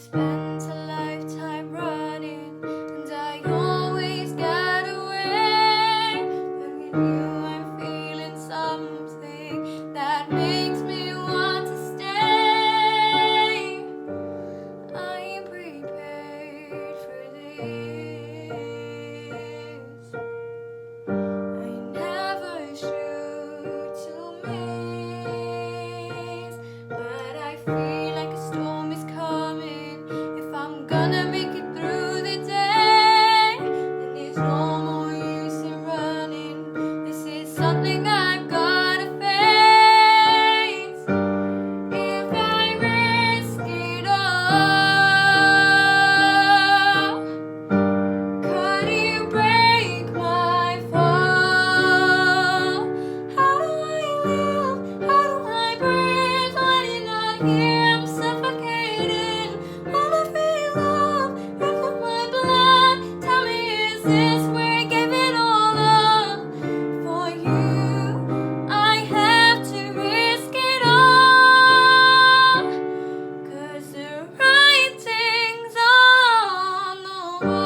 spent a lifetime running, and I always got away. But with you, I'm feeling something that makes me want to stay. I am prepared for this. I never shoot to miss, but I feel like a storm is coming. If I'm gonna make it through the day, then there's no more use in running. This is something I've gotta face. If I risk it all, could you break my fall? How do I live? How do I breathe when you're not here? I'm suffocating. Wanna feel love run through my blood. Tell me, is this where I give it all up for you? I have to risk it all, 'cause the writing's on the wall.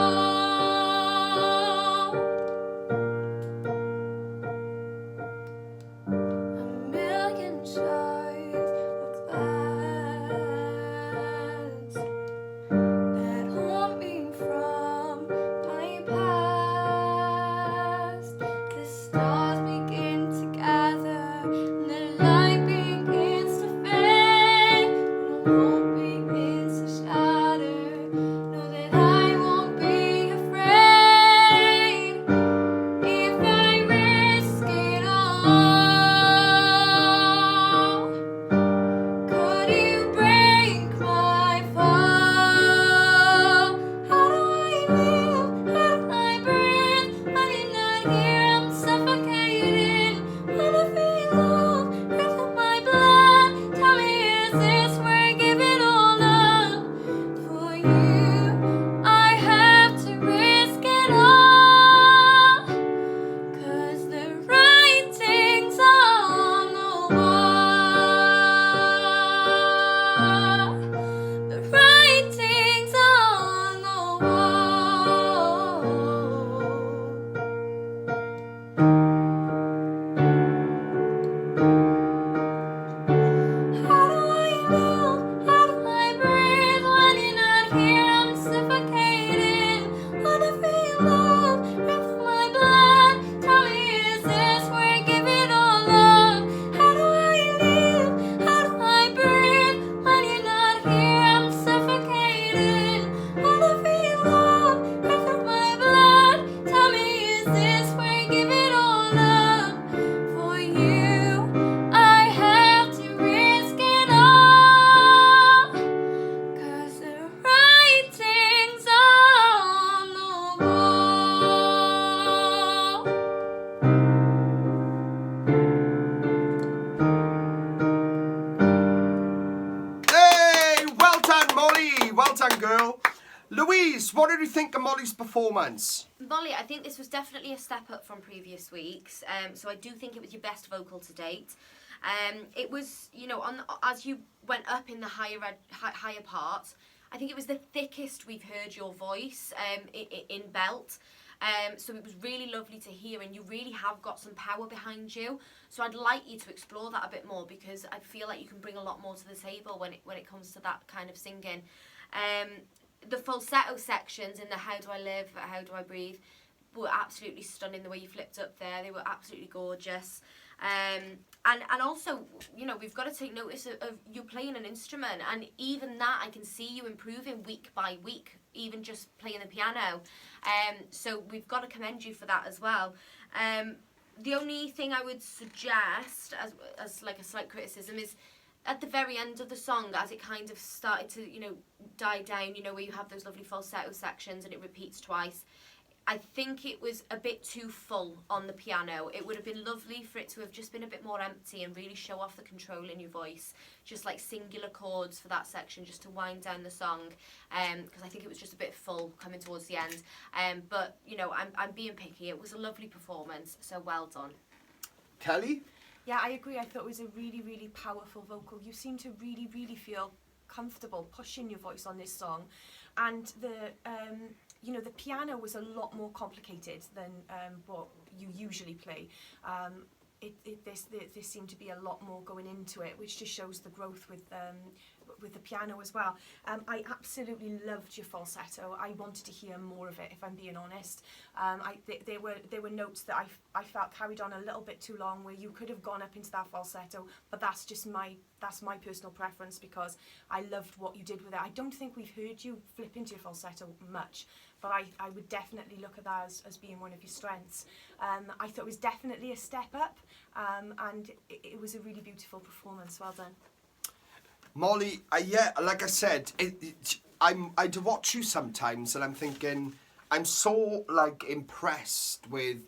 A million shards of glass that haunt me from my past. The stars begin to gather, and the light begins to fade, and the hope begins to shatter. Know that I won't be afraid. If I risk it all, could you break my fall? How do I live? How do I breathe when you're not here? I'm suffocating. Wanna feel love run through my blood. Tell me, is this where I give it all up for you? I have to risk it all, 'cause the writing's on the wall. The writing's on the wall. How do I live? How do I breathe when you're not here? I'm suffocating. Wanna feel love run through my blood. Tell me, is this where I give it all up? How do I live? How do I breathe when you're not here? I'm suffocating. Wanna feel love run through my blood. Tell me, is this where I give it all up for you? I have to risk it all, 'cause the writing's on the wall. Hey, well done, Molly. Well done, girl. Louise, what did you think of Molly's performance? Molly, I think this was definitely a step up from previous weeks. So I do think it was your best vocal to date. It was, as you went up in the higher parts, I think it was the thickest we've heard your voice in belt. So it was really lovely to hear, and you really have got some power behind you. So I'd like you to explore that a bit more, because I feel like you can bring a lot more to the table when it comes to that kind of singing. The falsetto sections in the How Do I Live, How Do I Breathe were absolutely stunning. The way you flipped up there, they were absolutely gorgeous. And also, we've got to take notice of you playing an instrument, and even that I can see you improving week by week, even just playing the piano. So we've got to commend you for that as well. The only thing I would suggest as like a slight criticism is at the very end of the song, as it kind of started to, die down, where you have those lovely falsetto sections and it repeats twice. I think it was a bit too full on the piano. It would have been lovely for it to have just been a bit more empty and really show off the control in your voice. Just like singular chords for that section, just to wind down the song. Because I think it was just a bit full coming towards the end. But, I'm being picky. It was a lovely performance, so well done. Kelly? Yeah, I agree. I thought it was a really, really powerful vocal. You seem to really, really feel comfortable pushing your voice on this song, and you know, the piano was a lot more complicated than what you usually play. There seemed to be a lot more going into it, which just shows the growth with the piano as well. I absolutely loved your falsetto. I wanted to hear more of it, if I'm being honest. There were notes that I felt carried on a little bit too long, where you could have gone up into that falsetto, but that's just my personal preference, because I loved what you did with it. I don't think we've heard you flip into your falsetto much, but I would definitely look at that as being one of your strengths. I thought it was definitely a step up, and it was a really beautiful performance. Well done. Molly, yeah, like I said, I do watch you sometimes, and I'm thinking, I'm so like impressed with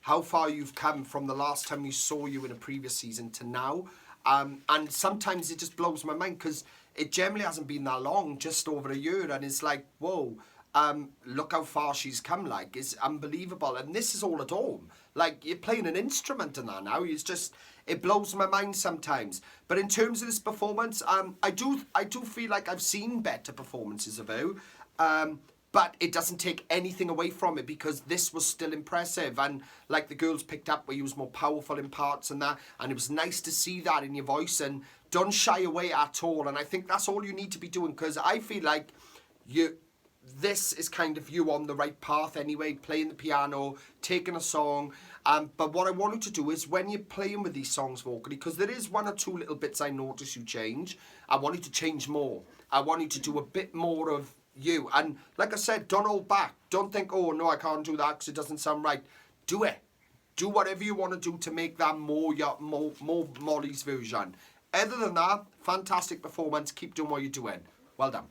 how far you've come from the last time we saw you in a previous season to now. And sometimes it just blows my mind, because it generally hasn't been that long, just over a year, and it's like, whoa, look how far she's come, like, it's unbelievable. And this is all at home. Like, you're playing an instrument in that now. It's just, it blows my mind sometimes. But in terms of this performance, I do feel like I've seen better performances of you. But it doesn't take anything away from it, because this was still impressive. And like the girls picked up, where you was more powerful in parts and that. And it was nice to see that in your voice, and don't shy away at all. And I think that's all you need to be doing, because I feel like this is kind of you on the right path anyway, playing the piano, taking a song. But what I want you to do is, when you're playing with these songs vocally, because there is one or two little bits I notice you change, I want you to change more. I want you to do a bit more of you. And like I said, don't hold back. Don't think, oh no, I can't do that because it doesn't sound right. Do it. Do whatever you want to do to make that more Molly's version. Other than that, fantastic performance. Keep doing what you're doing. Well done.